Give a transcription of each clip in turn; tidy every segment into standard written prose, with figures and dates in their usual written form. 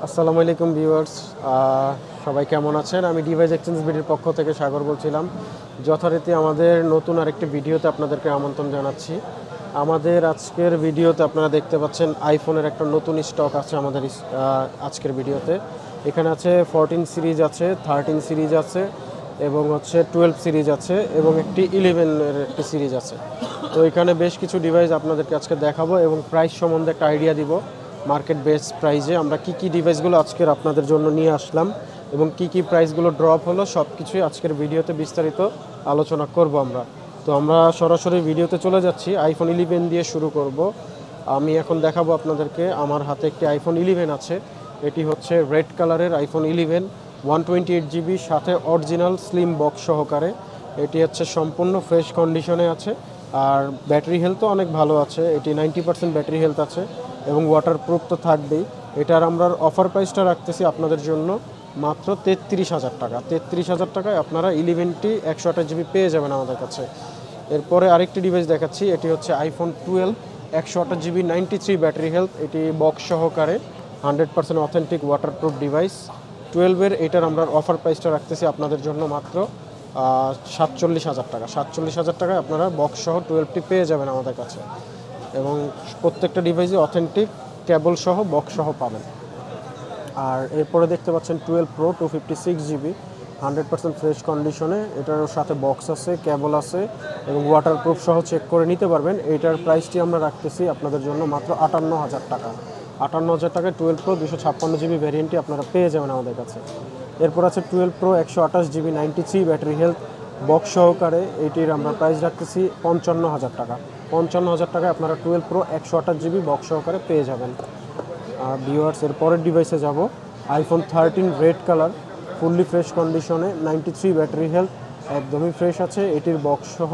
আসসালামু আলাইকুম ভিউয়ার্স, সবাই কেমন আছেন? আমি ডিভাইস এক্সচেঞ্জ বিডির পক্ষ থেকে সাগর বলছিলাম। যথারীতি আমাদের নতুন আরেকটি ভিডিওতে আপনাদেরকে আমন্ত্রণ জানাচ্ছি। আমাদের আজকের ভিডিওতে আপনারা দেখতে পাচ্ছেন আইফোনের একটা নতুন স্টক আছে আমাদের আজকের ভিডিওতে। এখানে আছে 14 সিরিজ আছে, 13 সিরিজ আছে এবং হচ্ছে 12 সিরিজ আছে এবং একটি 11-এর একটি সিরিজ আছে। তো এখানে বেশ কিছু ডিভাইস আপনাদেরকে আজকে দেখাবো এবং প্রাইস সম্বন্ধে একটা আইডিয়া দিব। মার্কেট বেস্ট প্রাইসে আমরা কি ডিভাইসগুলো আজকের আপনাদের জন্য নিয়ে আসলাম এবং কি প্রাইসগুলো ড্রপ হলো সব কিছুই আজকের ভিডিওতে বিস্তারিত আলোচনা করব আমরা। তো আমরা সরাসরি ভিডিওতে চলে যাচ্ছি। আইফোন 11 দিয়ে শুরু করব। আমি এখন দেখাবো আপনাদেরকে। আমার হাতে একটি আইফোন 11 আছে। এটি হচ্ছে রেড কালারের আইফোন 11, 128 জিবি, সাথে অরিজিনাল স্লিম বক্স সহকারে। এটি হচ্ছে সম্পূর্ণ ফ্রেশ কন্ডিশনে আছে আর ব্যাটারি হেলথও অনেক ভালো আছে। এটি 90% ব্যাটারি হেলথ আছে এবং ওয়াটারপ্রুফ তো থাকবেই। এটার আমরা অফার প্রাইসটা রাখতেছি আপনাদের জন্য মাত্র 33,000 টাকা। 33,000 টাকায় আপনারা 11টি 128 জিবি পেয়ে যাবেন আমাদের কাছে। এরপরে আরেকটি ডিভাইস দেখাচ্ছি। এটি হচ্ছে আইফোন 12, 128 জিবি, 93 ব্যাটারি হেলথ। এটি বক্স সহকারে 100% অথেন্টিক ওয়াটারপ্রুফ ডিভাইস। 12-এর এটার আমরা অফার প্রাইসটা রাখতেছি আপনাদের জন্য মাত্র 47,000 টাকা। 47,000 টাকায় আপনারা বক্স সহ 12টি পেয়ে যাবেন আমাদের কাছে এবং প্রত্যেকটা ডিভাইসে অথেন্টিক কেবল সহ বক্স সহ পাবেন। আর এরপরে দেখতে পাচ্ছেন 12 প্রো 256 জিবি, 100% ফ্রেশ কন্ডিশনে। এটার সাথে বক্স আছে, কেবল আছে এবং ওয়াটারপ্রুফ সহ চেক করে নিতে পারবেন। এইটার প্রাইসটি আমরা রাখতেছি আপনাদের জন্য মাত্র 58,000 টাকা। 58,000 টাকায় 12 প্রো 256 জিবি ভ্যারিয়েন্টটি আপনারা পেয়ে যাবেন আমাদের কাছে। এরপর আছে 12 pro 128 GB, 93 battery health, box সহকারে। এটির আমরা প্রাইস রাখতেছি 55,000 টাকা। 55,000 টাকায় আপনারা 12 প্রো 128 জিবি বক্স সহকারে পেয়ে যাবেন। ভিউয়ার্স, এর পরের ডিভাইসে যাব। IPhone 13 red colour, fully fresh কন্ডিশনে, 93 ব্যাটারি হেলথ, একদমই ফ্রেশ আছে। এটির বক্স সহ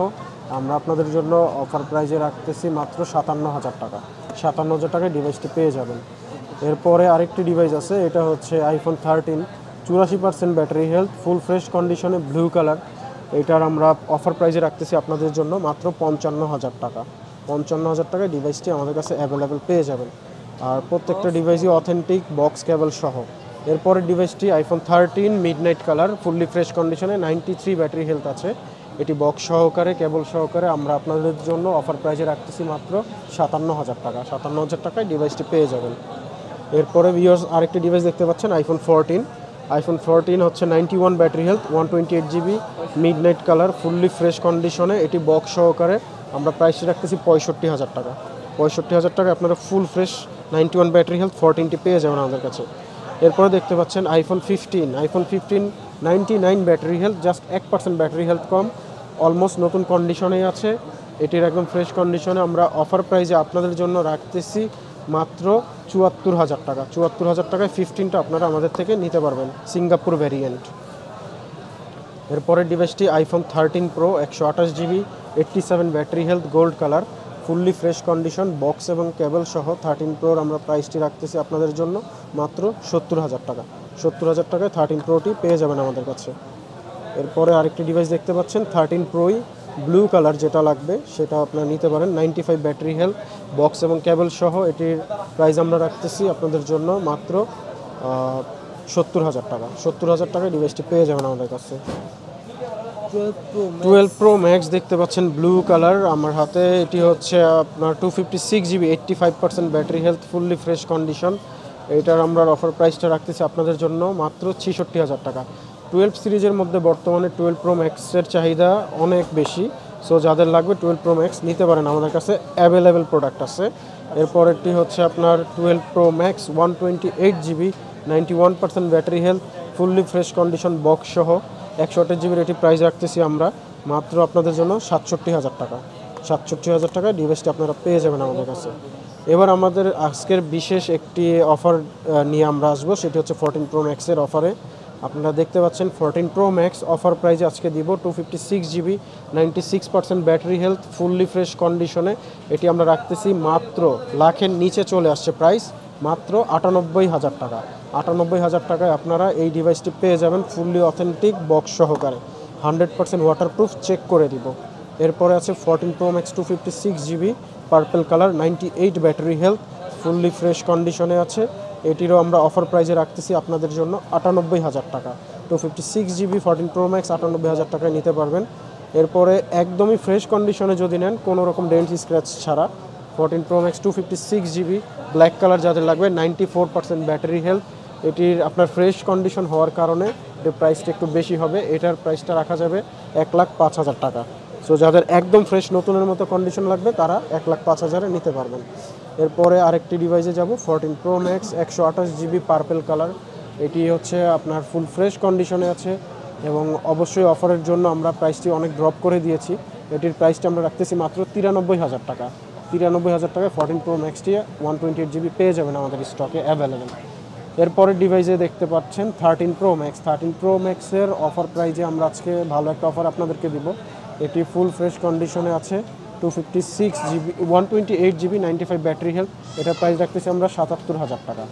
আমরা আপনাদের জন্য অফার প্রাইজে রাখতেছি মাত্র 57,000 টাকা। 57,000 টাকায় ডিভাইসটি পেয়ে যাবেন। এরপরে আরেকটি ডিভাইস আছে। এটা হচ্ছে iPhone 13, 84% battery health, full fresh কন্ডিশনে, ব্লু কালার। এটার আমরা অফার প্রাইজে রাখতেছি আপনাদের জন্য মাত্র 55,000 টাকা। 55,000 টাকায় ডিভাইসটি আমাদের কাছে অ্যাভেলেবেল পেয়ে যাবেন। আর প্রত্যেকটা ডিভাইসই অথেন্টিক বক্স কেবল সহ। এরপরের ডিভাইসটি iPhone 13 midnight colour, fully fresh কন্ডিশনে, 93 ব্যাটারি হেলথ আছে। এটি বক্স সহকারে, কেবল সহকারে আমরা আপনাদের জন্য অফার প্রাইজে রাখতেছি মাত্র 57,000 টাকা। 57,000 টাকায় ডিভাইসটি পেয়ে যাবেন। এরপরে ভিউয়ার্স আরেকটি ডিভাইস দেখতে পাচ্ছেন আইফোন 14। আইফোন 14 হচ্ছে 91 battery health, 128 GB, midnight colour, fully fresh কন্ডিশনে। এটি বক্স সহকারে আমরা প্রাইসটি রাখতেছি 65,000 টাকা। 65,000 টাকায় আপনারা ফুল ফ্রেশ 91 ব্যাটারি হেলথ 14টি পেয়ে যাবেন আমাদের কাছে। এরপরে দেখতে পাচ্ছেন iPhone 15। IPhone 15 99 battery health, just 1% battery health কম, অলমোস্ট নতুন কন্ডিশনেই আছে। এটির একদম ফ্রেশ কন্ডিশনে আমরা অফার প্রাইজে আপনাদের জন্য রাখতেছি মাত্র 74,000 টাকা। 74,000 টাকায় 15টা আপনারা আমাদের থেকে নিতে পারবেন, সিঙ্গাপুর ভ্যারিয়েন্ট। এরপরের ডিভাইসটি iPhone 13 pro 128 GB, 87 battery health, gold colour, fully fresh condition, box এবং কেবল সহ 13 প্রোর আমরা প্রাইসটি রাখতেছি আপনাদের জন্য মাত্র 70,000 টাকা। 70,000 টাকায় 13 প্রোটি পেয়ে যাবেন আমাদের কাছে। এরপরে আরেকটি ডিভাইস দেখতে পাচ্ছেন 13 প্রোই, ব্লু কালার যেটা লাগবে সেটা আপনারা নিতে পারেন, 95 ব্যাটারি হেলথ, বক্স এবং কেবল সহ। এটির প্রাইস আমরা রাখতেছি আপনাদের জন্য মাত্র 70,000 টাকা। 70,000 টাকায় ডিভাইসটি পেয়ে যাবেন আমাদের কাছে। 12 প্রো ম্যাক্স দেখতে পাচ্ছেন ব্লু কালার আমার হাতে। এটি হচ্ছে আপনার 256 GB, 85% battery health, fully fresh condition. এইটার আমরা অফার প্রাইসটা রাখতেছি আপনাদের জন্য মাত্র 66,000 টাকা। 12 সিরিজের মধ্যে বর্তমানে 12 প্রো ম্যাক্সের চাহিদা অনেক বেশি। সো যাদের লাগবে 12 প্রো ম্যাক্স নিতে পারেন, আমাদের কাছে অ্যাভেলেবেল প্রোডাক্ট আছে। এরপরেরটি হচ্ছে আপনার 12 pro max, 128 GB, 91% battery health, fully fresh condition, box সহ, 128 জিবির। এটি প্রাইস রাখতেছি আমরা মাত্র আপনাদের জন্য 67,000 টাকা। 67,000 টাকায় ডিভাইসটি আপনারা পেয়ে যাবেন আমাদের কাছে। এবার আমাদের আজকের বিশেষ একটি অফার নিয়ে আমরা আসবো, সেটি হচ্ছে 14 প্রো ম্যাক্সের অফারে। আপনারা দেখতে পাচ্ছেন 14 প্রো ম্যাক্স অফার প্রাইসে আজকে দিব 256 GB, 96% battery health, fully fresh কন্ডিশনে। এটি আমরা রাখতেছি মাত্র লাখের নিচে চলে আসছে প্রাইস, মাত্র 98,000 টাকা। 98,000 টাকায় আপনারা এই ডিভাইসটি পেয়ে যাবেন ফুললি অথেন্টিক বক্স সহকারে, 100% ওয়াটারপ্রুফ, চেক করে দিব। এরপরে আছে 14 pro max 256 GB, purple colour, 98 battery health, fully fresh কন্ডিশনে আছে, এটিরও আমরা অফার প্রাইজে রাখতেছি আপনাদের জন্য 98,000 টাকা। 256GB 14 Pro Max 98,000 টাকায় নিতে পারবেন। এরপরে একদমই ফ্রেশ কন্ডিশনে যদি নেন, কোনো রকম ডেন্ট স্ক্র্যাচ ছাড়া 14 Pro Max 256GB black colour যাদের লাগবে, 94% ব্যাটারি হেলথ, এটির আপনার ফ্রেশ কন্ডিশন হওয়ার কারণে এর প্রাইসটা একটু বেশি হবে। এটার প্রাইসটা রাখা যাবে 1,05,000 টাকা। সো যাদের একদম ফ্রেশ নতুনের মতো কন্ডিশন লাগবে তারা 1,05,000-এ নিতে পারবেন। এরপরে আরেকটি ডিভাইসে যাব, 14 Pro Max 128GB purple colour. এটি হচ্ছে আপনার ফুল ফ্রেশ কন্ডিশনে আছে এবং অবশ্যই অফারের জন্য আমরা প্রাইসটি অনেক ড্রপ করে দিয়েছি। এটির প্রাইসটা আমরা রাখতেছি মাত্র 93,000 টাকা। 93,000 টাকায় 14 Pro Maxটি 128GB পেয়ে যাবেন আমাদের স্টকে অ্যাভেলেবেল। এরপরের ডিভাইসে দেখতে পাচ্ছেন 13 Pro Max। 13 Pro Maxের অফার প্রাইজে আমরা আজকে ভালো একটা অফার আপনাদেরকে দিব। এটি ফুল ফ্রেশ কন্ডিশনে আছে, 256GB 128GB 95 ব্যাটারি হেলথ। এটার প্রাইস রাখতেছি আমরা 77,000 টাকা।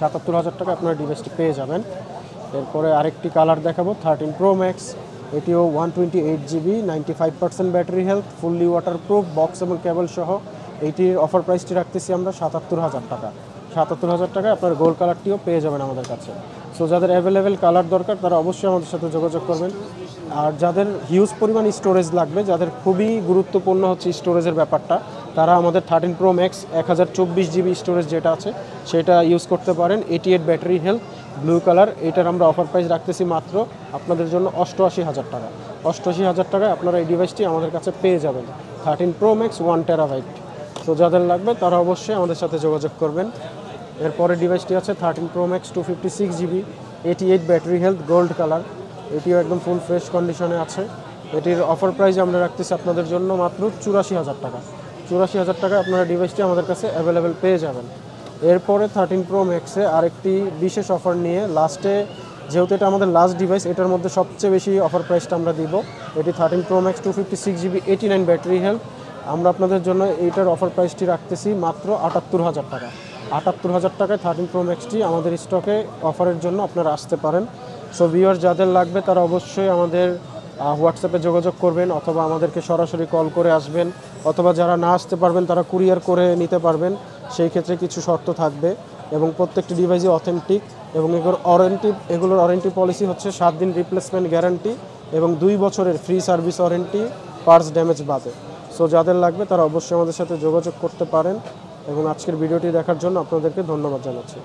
77,000 টাকা আপনারা ডিভাইসটি পেয়ে যাবেন। এরপরে আরেকটি কালার দেখাবো, 13 Pro Max। এটিও 128GB 95% battery health, fully waterproof, box এবং কেবল সহ। এইটির অফার প্রাইসটি রাখতেছি আমরা 77,000 টাকা। 77,000 টাকায় আপনার গোল্ড কালারটিও পেয়ে যাবেন আমাদের কাছে। সো যাদের অ্যাভেলেবেল কালার দরকার তারা অবশ্যই আমাদের সাথে যোগাযোগ করবেন। আর যাদের হিউজ পরিমাণ স্টোরেজ লাগবে, যাদের খুবই গুরুত্বপূর্ণ হচ্ছে স্টোরেজের ব্যাপারটা, তারা আমাদের 13 Pro Max 1024GB স্টোরেজ যেটা আছে সেটা ইউজ করতে পারেন। 88 ব্যাটারি হেলথ, ব্লু কালার। এটার আমরা অফার প্রাইস রাখতেছি মাত্র আপনাদের জন্য 88,000 টাকা। 88,000 টাকায় আপনারা এই ডিভাইসটি আমাদের কাছে পেয়ে যাবেন, 13 Pro Max 1TB। তো যাদের লাগবে তারা অবশ্যই আমাদের সাথে যোগাযোগ করবেন। এরপরে ডিভাইসটি আছে 13 Pro Max 256GB 88 battery health, gold colour. এটিও একদম ফুল ফ্রেশ কন্ডিশনে আছে। এটির অফার প্রাইস আমরা রাখতেছি আপনাদের জন্য মাত্র 84,000 টাকা। 84,000 টাকায় আপনারা ডিভাইসটি আমাদের কাছে অ্যাভেলেবেল পেয়ে যাবেন। এরপরে 13 Pro Maxে আরেকটি বিশেষ অফার নিয়ে লাস্টে, যেহেতু এটা আমাদের লাস্ট ডিভাইস, এটার মধ্যে সবচেয়ে বেশি অফার প্রাইসটা আমরা দিব। এটি 13 Pro Max 256GB 89 battery health. আমরা আপনাদের জন্য এইটার অফার প্রাইসটি রাখতেছি মাত্র 78,000 টাকা। 78,000 টাকায় 13 Pro Maxটি আমাদের স্টকে অফারের জন্য আপনারা আসতে পারেন। সো ভিউয়ার যাদের লাগবে তারা অবশ্যই আমাদের হোয়াটসঅ্যাপে যোগাযোগ করবেন, অথবা আমাদেরকে সরাসরি কল করে আসবেন, অথবা যারা না আসতে পারবেন তারা কুরিয়ার করে নিতে পারবেন। সেই ক্ষেত্রে কিছু শর্ত থাকবে এবং প্রত্যেকটি ডিভাইসই অথেন্টিক এবং এগুলোর ওয়ারেন্টি পলিসি হচ্ছে 7 দিন রিপ্লেসমেন্ট গ্যারান্টি এবং 2 বছরের free service warranty parts damage বাদে। সো যাদের লাগবে তারা অবশ্যই আমাদের সাথে যোগাযোগ করতে পারেন এবং আজকের ভিডিওটি দেখার জন্য আপনাদেরকে ধন্যবাদ জানাচ্ছি।